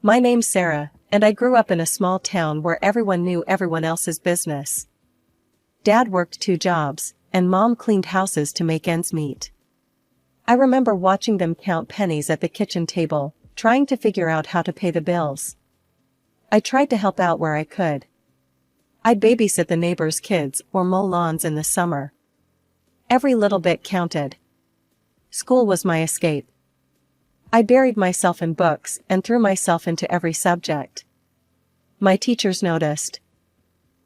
My name's Sarah, and I grew up in a small town where everyone knew everyone else's business. Dad worked 2 jobs, and Mom cleaned houses to make ends meet. I remember watching them count pennies at the kitchen table, trying to figure out how to pay the bills. I tried to help out where I could. I'd babysit the neighbors' kids or mow lawns in the summer. Every little bit counted. School was my escape. I buried myself in books and threw myself into every subject. My teachers noticed.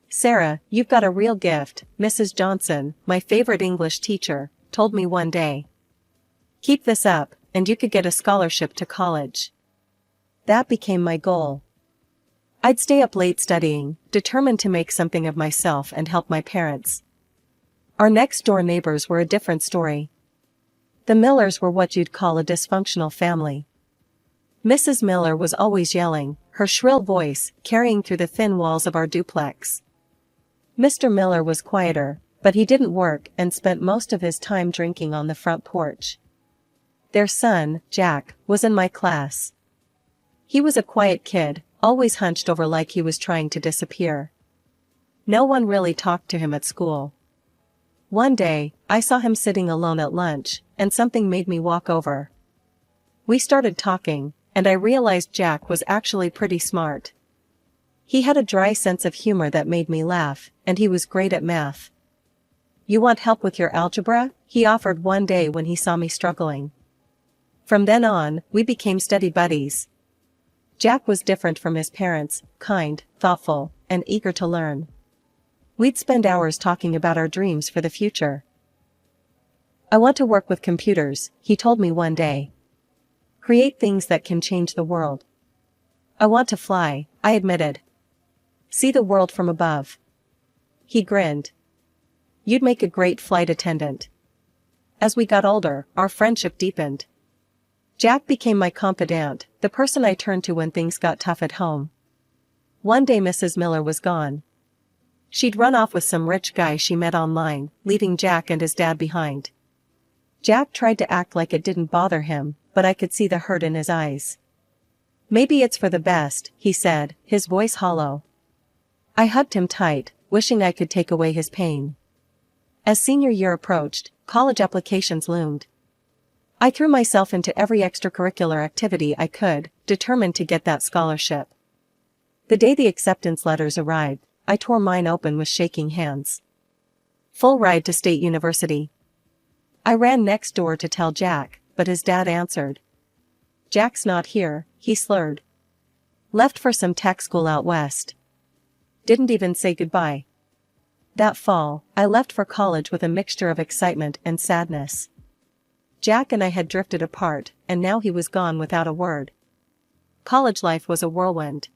"Sarah, you've got a real gift," Mrs. Johnson, my favorite English teacher, told me one day. "Keep this up, and you could get a scholarship to college." That became my goal. I'd stay up late studying, determined to make something of myself and help my parents. Our next-door neighbors were a different story. The Millers were what you'd call a dysfunctional family. Mrs. Miller was always yelling, her shrill voice carrying through the thin walls of our duplex. Mr. Miller was quieter, but he didn't work and spent most of his time drinking on the front porch. Their son, Jack, was in my class. He was a quiet kid, always hunched over like he was trying to disappear. No one really talked to him at school. One day, I saw him sitting alone at lunch, and something made me walk over. We started talking, and I realized Jack was actually pretty smart. He had a dry sense of humor that made me laugh, and he was great at math. "You want help with your algebra?" he offered one day when he saw me struggling. From then on, we became steady buddies. Jack was different from his parents, kind, thoughtful, and eager to learn. We'd spend hours talking about our dreams for the future. "I want to work with computers," he told me one day. "Create things that can change the world." "I want to fly," I admitted. "See the world from above." He grinned. "You'd make a great flight attendant." As we got older, our friendship deepened. Jack became my confidant, the person I turned to when things got tough at home. One day Mrs. Miller was gone. She'd run off with some rich guy she met online, leaving Jack and his dad behind. Jack tried to act like it didn't bother him, but I could see the hurt in his eyes. "Maybe it's for the best," he said, his voice hollow. I hugged him tight, wishing I could take away his pain. As senior year approached, college applications loomed. I threw myself into every extracurricular activity I could, determined to get that scholarship. The day the acceptance letters arrived, I tore mine open with shaking hands. Full ride to State University. I ran next door to tell Jack, but his dad answered. "Jack's not here," he slurred. "Left for some tech school out west." Didn't even say goodbye. That fall, I left for college with a mixture of excitement and sadness. Jack and I had drifted apart, and now he was gone without a word. College life was a whirlwind.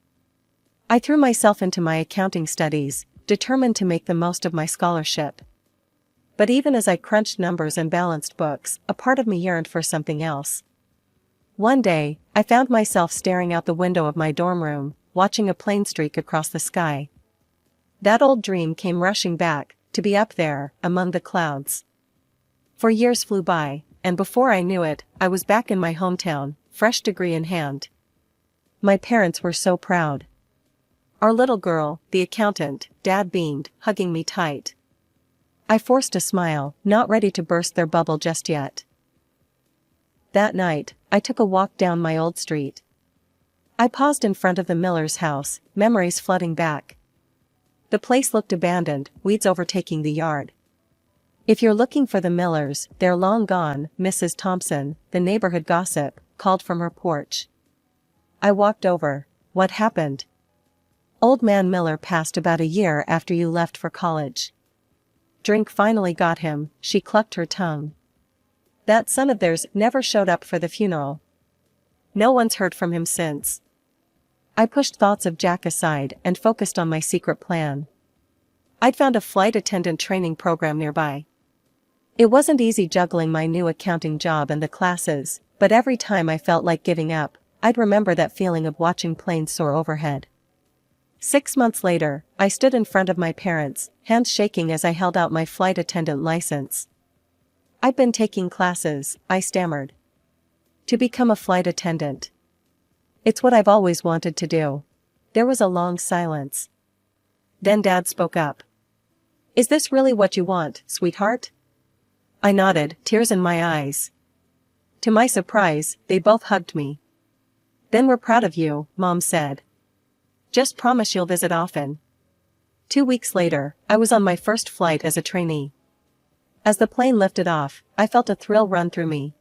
I threw myself into my accounting studies, determined to make the most of my scholarship. But even as I crunched numbers and balanced books, a part of me yearned for something else. One day, I found myself staring out the window of my dorm room, watching a plane streak across the sky. That old dream came rushing back, to be up there, among the clouds. 4 years flew by, and before I knew it, I was back in my hometown, fresh degree in hand. My parents were so proud. "Our little girl, the accountant," Dad beamed, hugging me tight. I forced a smile, not ready to burst their bubble just yet. That night, I took a walk down my old street. I paused in front of the Miller's house, memories flooding back. The place looked abandoned, weeds overtaking the yard. "If you're looking for the Millers, they're long gone," Mrs. Thompson, the neighborhood gossip, called from her porch. I walked over. "What happened?" "Old man Miller passed about a year after you left for college." Drink finally got him, she clucked her tongue. "That son of theirs never showed up for the funeral. No one's heard from him since." I pushed thoughts of Jack aside and focused on my secret plan. I'd found a flight attendant training program nearby. It wasn't easy juggling my new accounting job and the classes, but every time I felt like giving up, I'd remember that feeling of watching planes soar overhead. 6 months later, I stood in front of my parents, hands shaking as I held out my flight attendant license. "I've been taking classes," I stammered. "To become a flight attendant." It's what I've always wanted to do. There was a long silence. Then Dad spoke up. Is this really what you want, sweetheart? I nodded, tears in my eyes. To my surprise, they both hugged me. Then we're proud of you, Mom said. Just promise you'll visit often. 2 weeks later, I was on my first flight as a trainee. As the plane lifted off, I felt a thrill run through me.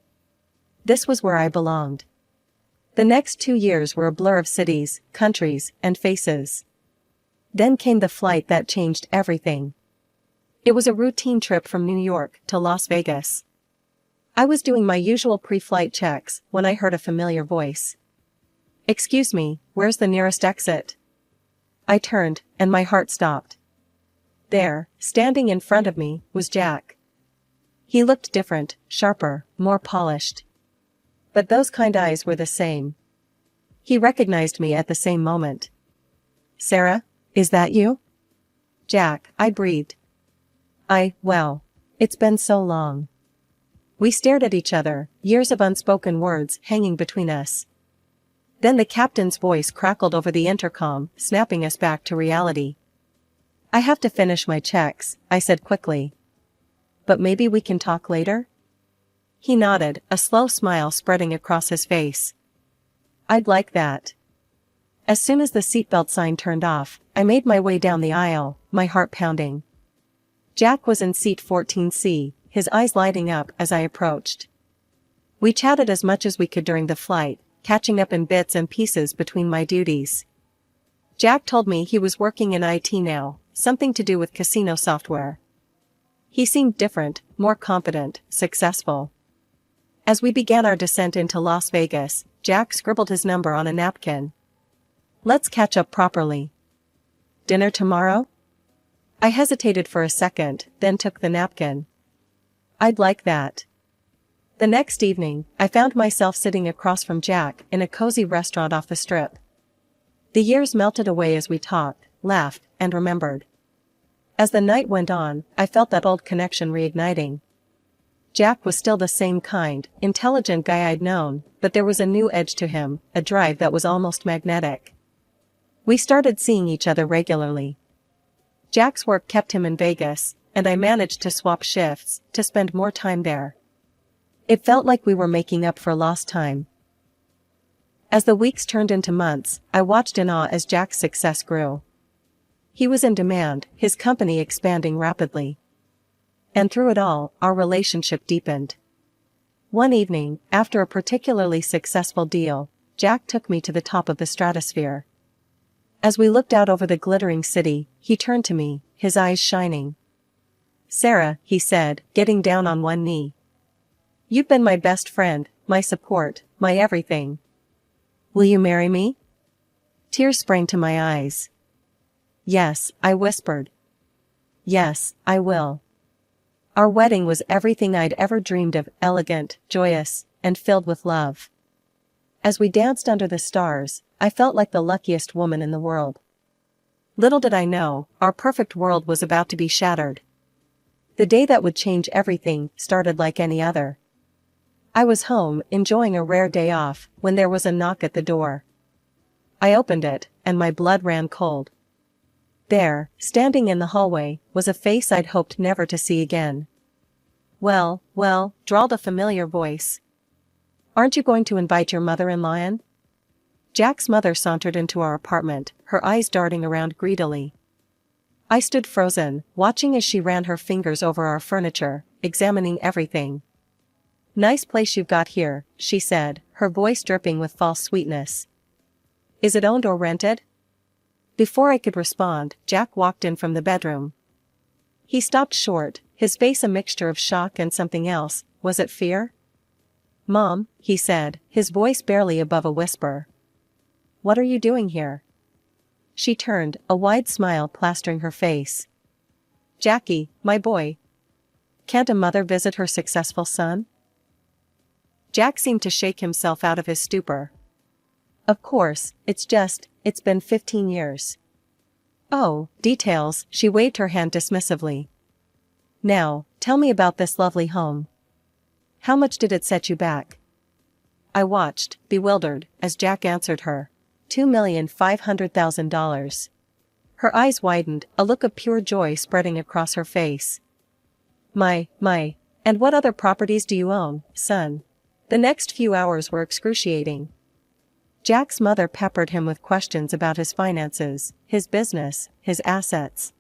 This was where I belonged. The next 2 years were a blur of cities, countries, and faces. Then came the flight that changed everything. It was a routine trip from New York to Las Vegas. I was doing my usual pre-flight checks when I heard a familiar voice. Excuse me, where's the nearest exit? I turned, and my heart stopped. There, standing in front of me, was Jack. He looked different, sharper, more polished. But those kind eyes were the same. He recognized me at the same moment. Sarah, is that you? Jack, I breathed. Well, it's been so long. We stared at each other, years of unspoken words hanging between us. Then the captain's voice crackled over the intercom, snapping us back to reality. I have to finish my checks, I said quickly. But maybe we can talk later? He nodded, a slow smile spreading across his face. I'd like that. As soon as the seatbelt sign turned off, I made my way down the aisle, my heart pounding. Jack was in seat 14C, his eyes lighting up as I approached. We chatted as much as we could during the flight, catching up in bits and pieces between my duties. Jack told me he was working in IT now, something to do with casino software. He seemed different, more confident, successful. As we began our descent into Las Vegas, Jack scribbled his number on a napkin. Let's catch up properly. Dinner tomorrow? I hesitated for a second, then took the napkin. I'd like that. The next evening, I found myself sitting across from Jack in a cozy restaurant off the strip. The years melted away as we talked, laughed, and remembered. As the night went on, I felt that old connection reigniting. Jack was still the same kind, intelligent guy I'd known, but there was a new edge to him, a drive that was almost magnetic. We started seeing each other regularly. Jack's work kept him in Vegas, and I managed to swap shifts, to spend more time there. It felt like we were making up for lost time. As the weeks turned into months, I watched in awe as Jack's success grew. He was in demand, his company expanding rapidly. And through it all, our relationship deepened. One evening, after a particularly successful deal, Jack took me to the top of the stratosphere. As we looked out over the glittering city, he turned to me, his eyes shining. Sarah, he said, getting down on one knee. You've been my best friend, my support, my everything. Will you marry me? Tears sprang to my eyes. Yes, I whispered. Yes, I will. Our wedding was everything I'd ever dreamed of, elegant, joyous, and filled with love. As we danced under the stars, I felt like the luckiest woman in the world. Little did I know, our perfect world was about to be shattered. The day that would change everything started like any other. I was home, enjoying a rare day off, when there was a knock at the door. I opened it, and my blood ran cold. There, standing in the hallway, was a face I'd hoped never to see again. Well, drawled a familiar voice. Aren't you going to invite your mother-in-law in? Jack's mother sauntered into our apartment, her eyes darting around greedily. I stood frozen, watching as she ran her fingers over our furniture, examining everything. Nice place you've got here, she said, her voice dripping with false sweetness. Is it owned or rented? Before I could respond, Jack walked in from the bedroom. He stopped short, his face a mixture of shock and something else. Was it fear? Mom, he said, his voice barely above a whisper. What are you doing here? She turned, a wide smile plastering her face. Jackie, my boy. Can't a mother visit her successful son? Jack seemed to shake himself out of his stupor. Of course, it's been 15 years. Oh, details, she waved her hand dismissively. Now, tell me about this lovely home. How much did it set you back? I watched, bewildered, as Jack answered her. $2,500,000. Her eyes widened, a look of pure joy spreading across her face. My. And what other properties do you own, son? The next few hours were excruciating. Jack's mother peppered him with questions about his finances, his business, his assets.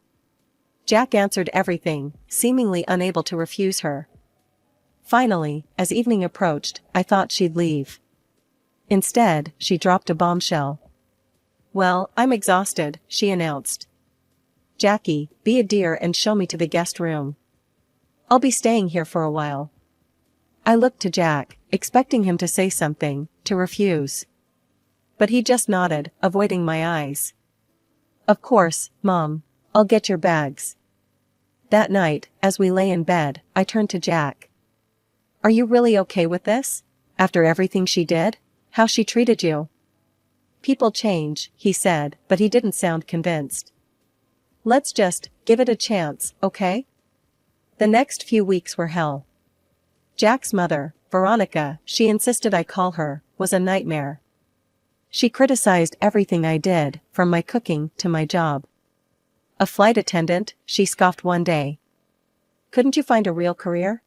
Jack answered everything, seemingly unable to refuse her. Finally, as evening approached, I thought she'd leave. Instead, she dropped a bombshell. "Well, I'm exhausted," she announced. "Jackie, be a dear and show me to the guest room. I'll be staying here for a while." I looked to Jack, expecting him to say something, to refuse. But he just nodded, avoiding my eyes. "Of course, Mom. I'll get your bags." That night, as we lay in bed, I turned to Jack. "Are you really okay with this? After everything she did? How she treated you?" "People change," he said, but he didn't sound convinced. "Let's just give it a chance, okay?" The next few weeks were hell. Jack's mother, Veronica, she insisted I call her, was a nightmare. She criticized everything I did, from my cooking to my job. "A flight attendant," she scoffed one day. "Couldn't you find a real career?"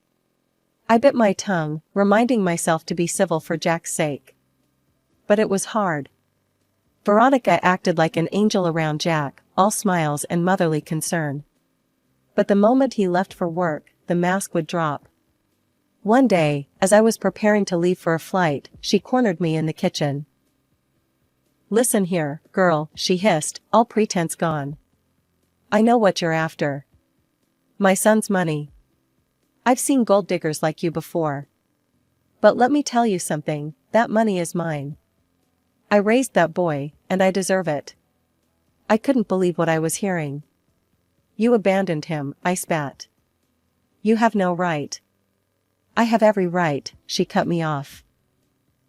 I bit my tongue, reminding myself to be civil for Jack's sake. But it was hard. Veronica acted like an angel around Jack, all smiles and motherly concern. But the moment he left for work, the mask would drop. One day, as I was preparing to leave for a flight, she cornered me in the kitchen. "Listen here, girl," she hissed, all pretense gone. "I know what you're after. My son's money. I've seen gold diggers like you before. But let me tell you something, that money is mine. I raised that boy, and I deserve it." I couldn't believe what I was hearing. "You abandoned him," I spat. "You have no right." "I have every right," she cut me off.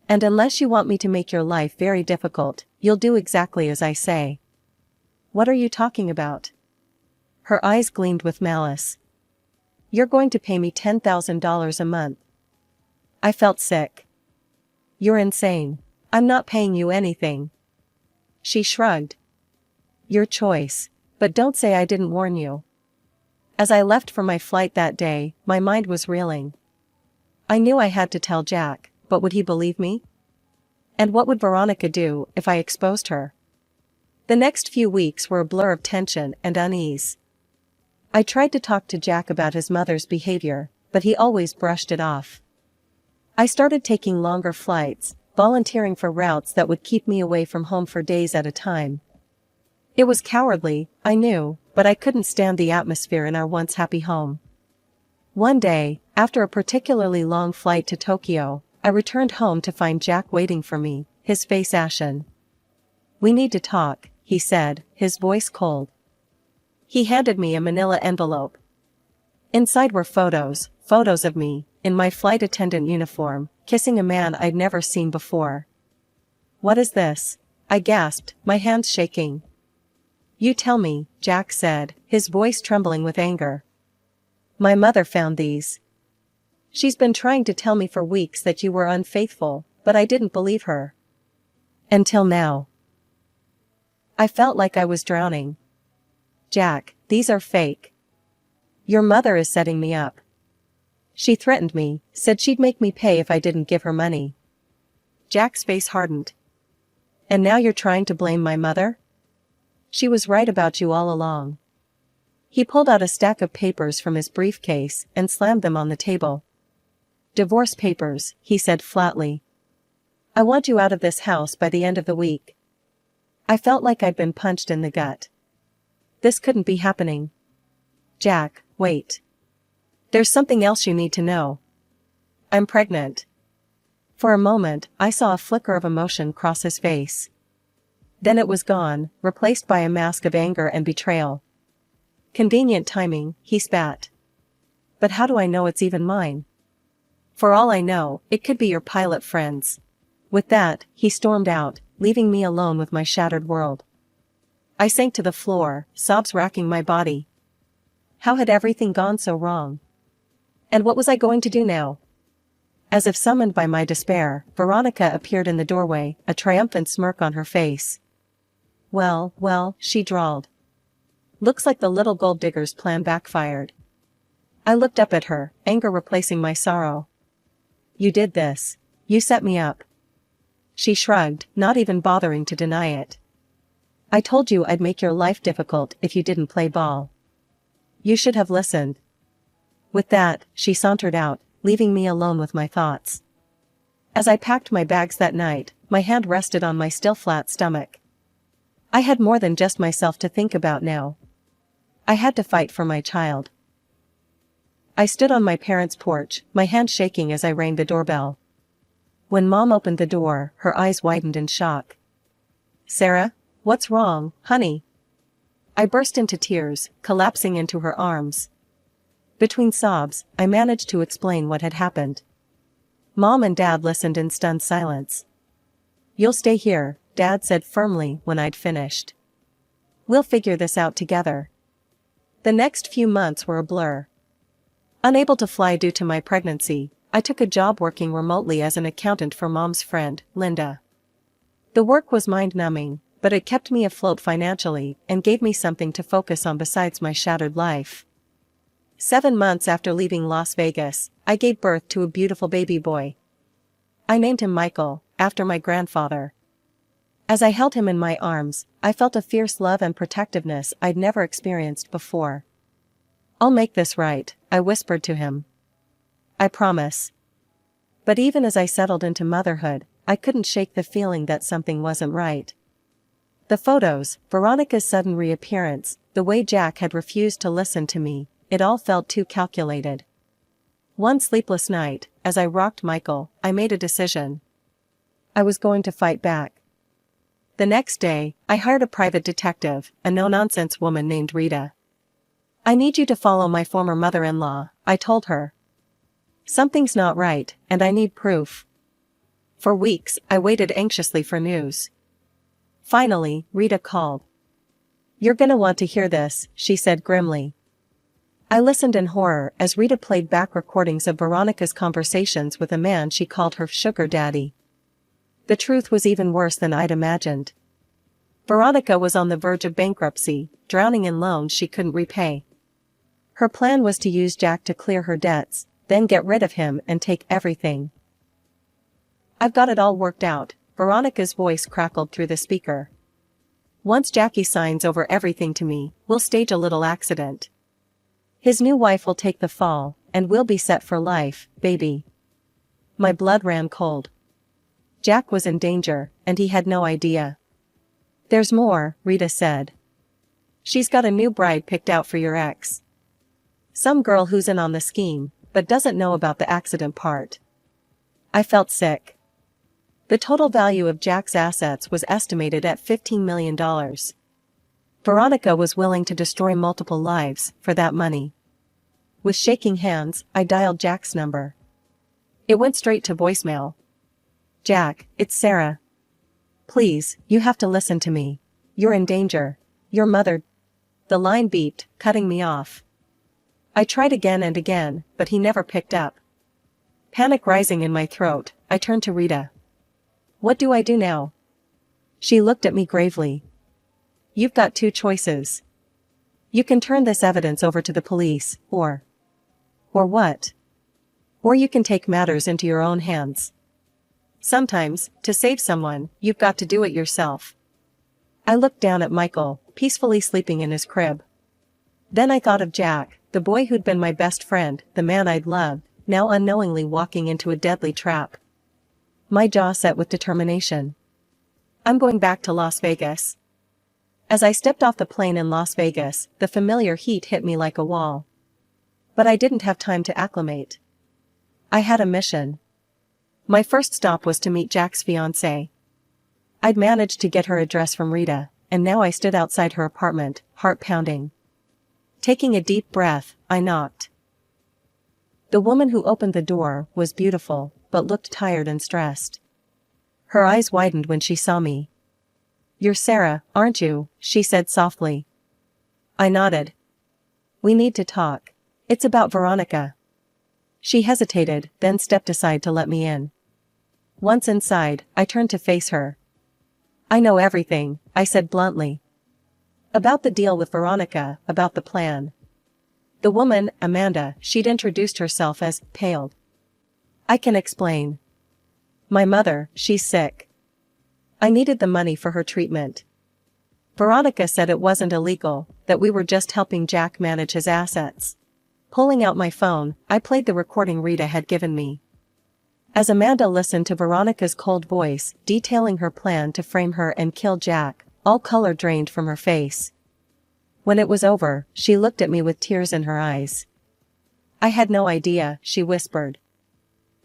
"And unless you want me to make your life very difficult, you'll do exactly as I say." "What are you talking about?" Her eyes gleamed with malice. "You're going to pay me $10,000 a month." I felt sick. "You're insane. I'm not paying you anything." She shrugged. "Your choice. But don't say I didn't warn you." As I left for my flight that day, my mind was reeling. I knew I had to tell Jack, but would he believe me? And what would Veronica do if I exposed her? The next few weeks were a blur of tension and unease. I tried to talk to Jack about his mother's behavior, but he always brushed it off. I started taking longer flights, volunteering for routes that would keep me away from home for days at a time. It was cowardly, I knew, but I couldn't stand the atmosphere in our once happy home. One day, after a particularly long flight to Tokyo, I returned home to find Jack waiting for me, his face ashen. "We need to talk," he said, his voice cold. He handed me a manila envelope. Inside were photos of me, in my flight attendant uniform, kissing a man I'd never seen before. "What is this?" I gasped, my hands shaking. "You tell me," Jack said, his voice trembling with anger. "My mother found these. She's been trying to tell me for weeks that you were unfaithful, but I didn't believe her. Until now." I felt like I was drowning. "Jack, these are fake. Your mother is setting me up. She threatened me, said she'd make me pay if I didn't give her money." Jack's face hardened. "And now you're trying to blame my mother? She was right about you all along." He pulled out a stack of papers from his briefcase and slammed them on the table. "Divorce papers," he said flatly. "I want you out of this house by the end of the week." I felt like I'd been punched in the gut. This couldn't be happening. "Jack, wait. There's something else you need to know. I'm pregnant." For a moment, I saw a flicker of emotion cross his face. Then it was gone, replaced by a mask of anger and betrayal. "Convenient timing," he spat. "But how do I know it's even mine? For all I know, it could be your pilot friend's." With that, he stormed out, leaving me alone with my shattered world. I sank to the floor, sobs racking my body. How had everything gone so wrong? And what was I going to do now? As if summoned by my despair, Veronica appeared in the doorway, a triumphant smirk on her face. Well, she drawled. Looks like the little gold digger's plan backfired. I looked up at her, anger replacing my sorrow. You did this. You set me up. She shrugged, not even bothering to deny it. I told you I'd make your life difficult if you didn't play ball. You should have listened. With that, she sauntered out, leaving me alone with my thoughts. As I packed my bags that night, my hand rested on my still flat stomach. I had more than just myself to think about now. I had to fight for my child. I stood on my parents' porch, my hand shaking as I rang the doorbell. When Mom opened the door, her eyes widened in shock. Sarah, what's wrong, honey? I burst into tears, collapsing into her arms. Between sobs, I managed to explain what had happened. Mom and Dad listened in stunned silence. You'll stay here, Dad said firmly when I'd finished. We'll figure this out together. The next few months were a blur. Unable to fly due to my pregnancy, I took a job working remotely as an accountant for Mom's friend, Linda. The work was mind-numbing, but it kept me afloat financially and gave me something to focus on besides my shattered life. 7 months after leaving Las Vegas, I gave birth to a beautiful baby boy. I named him Michael, after my grandfather. As I held him in my arms, I felt a fierce love and protectiveness I'd never experienced before. I'll make this right, I whispered to him. I promise. But even as I settled into motherhood, I couldn't shake the feeling that something wasn't right. The photos, Veronica's sudden reappearance, the way Jack had refused to listen to me, it all felt too calculated. One sleepless night, as I rocked Michael, I made a decision. I was going to fight back. The next day, I hired a private detective, a no-nonsense woman named Rita. I need you to follow my former mother-in-law, I told her. Something's not right, and I need proof. For weeks, I waited anxiously for news. Finally, Rita called. You're gonna want to hear this, she said grimly. I listened in horror as Rita played back recordings of Veronica's conversations with a man she called her sugar daddy. The truth was even worse than I'd imagined. Veronica was on the verge of bankruptcy, drowning in loans she couldn't repay. Her plan was to use Jack to clear her debts, then get rid of him and take everything. I've got it all worked out, Veronica's voice crackled through the speaker. Once Jackie signs over everything to me, we'll stage a little accident. His new wife will take the fall, and we'll be set for life, baby. My blood ran cold. Jack was in danger, and he had no idea. There's more, Rita said. She's got a new bride picked out for your ex. Some girl who's in on the scheme, but doesn't know about the accident part. I felt sick. The total value of Jack's assets was estimated at $15 million. Veronica was willing to destroy multiple lives for that money. With shaking hands, I dialed Jack's number. It went straight to voicemail. Jack, it's Sarah. Please, you have to listen to me. You're in danger. Your mother. The line beeped, cutting me off. I tried again and again, but he never picked up. Panic rising in my throat, I turned to Rita. What do I do now? She looked at me gravely. You've got 2 choices. You can turn this evidence over to the police, or what? Or you can take matters into your own hands. Sometimes, to save someone, you've got to do it yourself. I looked down at Michael, peacefully sleeping in his crib. Then I thought of Jack, the boy who'd been my best friend, the man I'd loved, now unknowingly walking into a deadly trap. My jaw set with determination. I'm going back to Las Vegas. As I stepped off the plane in Las Vegas, the familiar heat hit me like a wall. But I didn't have time to acclimate. I had a mission. My first stop was to meet Jack's fiancée. I'd managed to get her address from Rita, and now I stood outside her apartment, heart pounding. Taking a deep breath, I knocked. The woman who opened the door was beautiful, but looked tired and stressed. Her eyes widened when she saw me. You're Sarah, aren't you? She said softly. I nodded. We need to talk. It's about Veronica. She hesitated, then stepped aside to let me in. Once inside, I turned to face her. "I know everything," I said bluntly. "About the deal with Veronica, about the plan." The woman, Amanda, she'd introduced herself as, paled. "I can explain. My mother, she's sick. I needed the money for her treatment. Veronica said it wasn't illegal, that we were just helping Jack manage his assets." Pulling out my phone, I played the recording Rita had given me. As Amanda listened to Veronica's cold voice, detailing her plan to frame her and kill Jack, all color drained from her face. When it was over, she looked at me with tears in her eyes. "I had no idea," she whispered.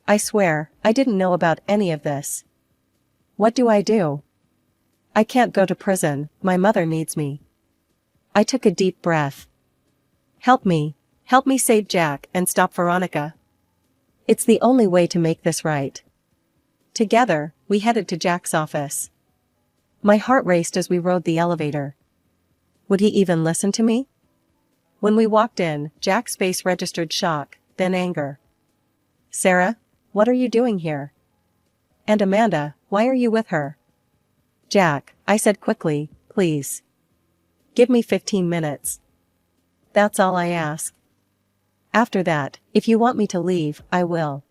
"I swear, I didn't know about any of this. What do I do? I can't go to prison, my mother needs me." I took a deep breath. Help me save Jack and stop Veronica. It's the only way to make this right." Together, we headed to Jack's office. My heart raced as we rode the elevator. Would he even listen to me? When we walked in, Jack's face registered shock, then anger. "Sarah, what are you doing here? And Amanda, why are you with her?" "Jack," I said quickly, "please. Give me 15 minutes. That's all I ask. After that, if you want me to leave, I will."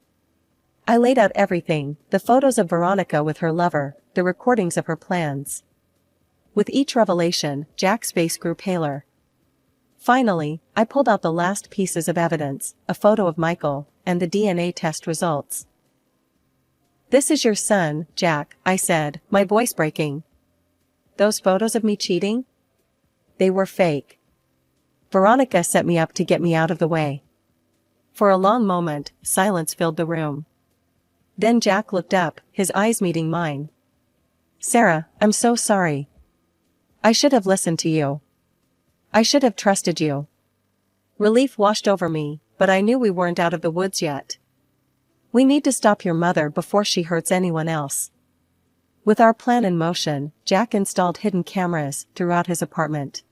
I laid out everything, the photos of Veronica with her lover, the recordings of her plans. With each revelation, Jack's face grew paler. Finally, I pulled out the last pieces of evidence, a photo of Michael, and the DNA test results. "This is your son, Jack," I said, my voice breaking. "Those photos of me cheating? They were fake. Veronica set me up to get me out of the way." For a long moment, silence filled the room. Then Jack looked up, his eyes meeting mine. "Sarah, I'm so sorry. I should have listened to you. I should have trusted you." Relief washed over me, but I knew we weren't out of the woods yet. "We need to stop your mother before she hurts anyone else." With our plan in motion, Jack installed hidden cameras throughout his apartment.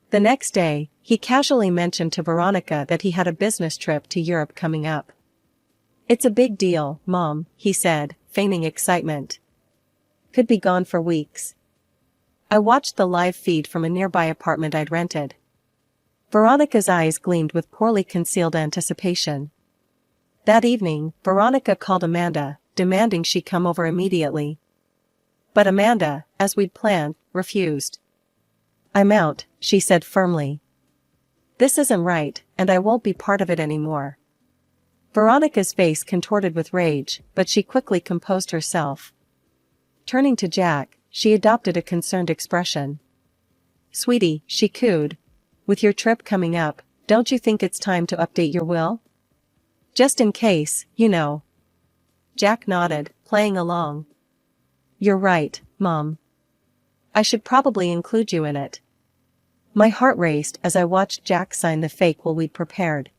The next day, he casually mentioned to Veronica that he had a business trip to Europe coming up. "It's a big deal, Mom," he said, feigning excitement. "Could be gone for weeks." I watched the live feed from a nearby apartment I'd rented. Veronica's eyes gleamed with poorly concealed anticipation. That evening, Veronica called Amanda, demanding she come over immediately. But Amanda, as we'd planned, refused. "I'm out," she said firmly. "This isn't right, and I won't be part of it anymore." Veronica's face contorted with rage, but she quickly composed herself. Turning to Jack, she adopted a concerned expression. "Sweetie," she cooed, "with your trip coming up, don't you think it's time to update your will? Just in case, you know." Jack nodded, playing along. "You're right, Mom. I should probably include you in it." My heart raced as I watched Jack sign the fake will we'd prepared.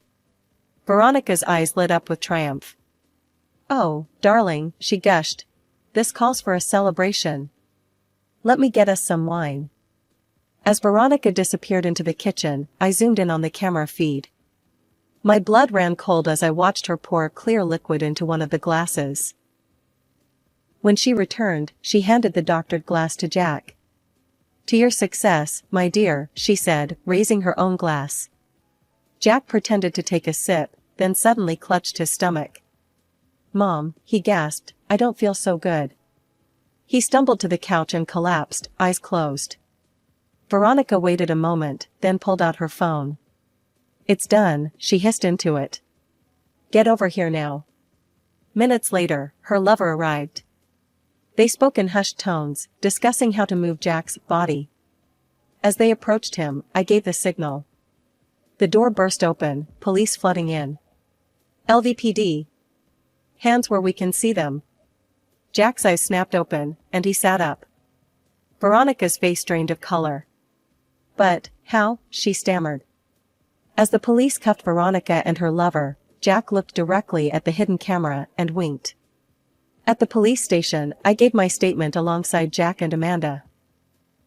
Veronica's eyes lit up with triumph. "Oh, darling," she gushed. "This calls for a celebration. Let me get us some wine." As Veronica disappeared into the kitchen, I zoomed in on the camera feed. My blood ran cold as I watched her pour clear liquid into one of the glasses. When she returned, she handed the doctored glass to Jack. "To your success, my dear," she said, raising her own glass. Jack pretended to take a sip, then suddenly clutched his stomach. "Mom," he gasped, "I don't feel so good." He stumbled to the couch and collapsed, eyes closed. Veronica waited a moment, then pulled out her phone. "It's done," she hissed into it. "Get over here now." Minutes later, her lover arrived. They spoke in hushed tones, discussing how to move Jack's body. As they approached him, I gave the signal. The door burst open, police flooding in. "LVPD. Hands where we can see them." Jack's eyes snapped open, and he sat up. Veronica's face drained of color. "But, how?" she stammered. As the police cuffed Veronica and her lover, Jack looked directly at the hidden camera and winked. At the police station, I gave my statement alongside Jack and Amanda.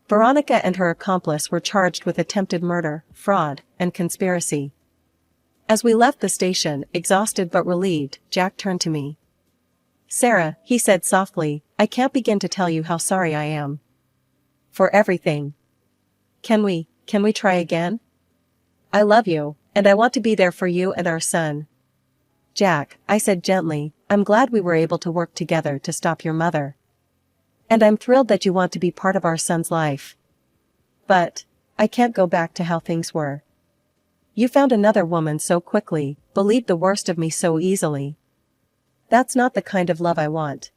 Veronica and her accomplice were charged with attempted murder, fraud, and conspiracy. As we left the station, exhausted but relieved, Jack turned to me. "Sarah," he said softly, "I can't begin to tell you how sorry I am. For everything. Can we try again? I love you, and I want to be there for you and our son." "Jack," I said gently, "I'm glad we were able to work together to stop your mother. And I'm thrilled that you want to be part of our son's life. But I can't go back to how things were. You found another woman so quickly, believed the worst of me so easily. That's not the kind of love I want."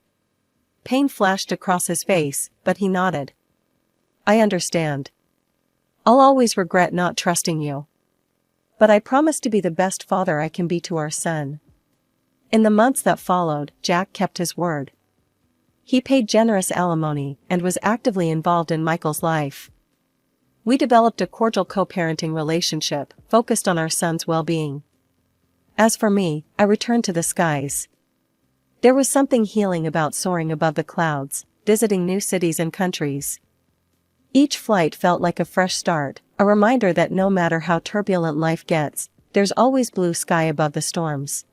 Pain flashed across his face, but he nodded. "I understand. I'll always regret not trusting you. But I promise to be the best father I can be to our son." In the months that followed, Jack kept his word. He paid generous alimony and was actively involved in Michael's life. We developed a cordial co-parenting relationship, focused on our son's well-being. As for me, I returned to the skies. There was something healing about soaring above the clouds, visiting new cities and countries. Each flight felt like a fresh start, a reminder that no matter how turbulent life gets, there's always blue sky above the storms.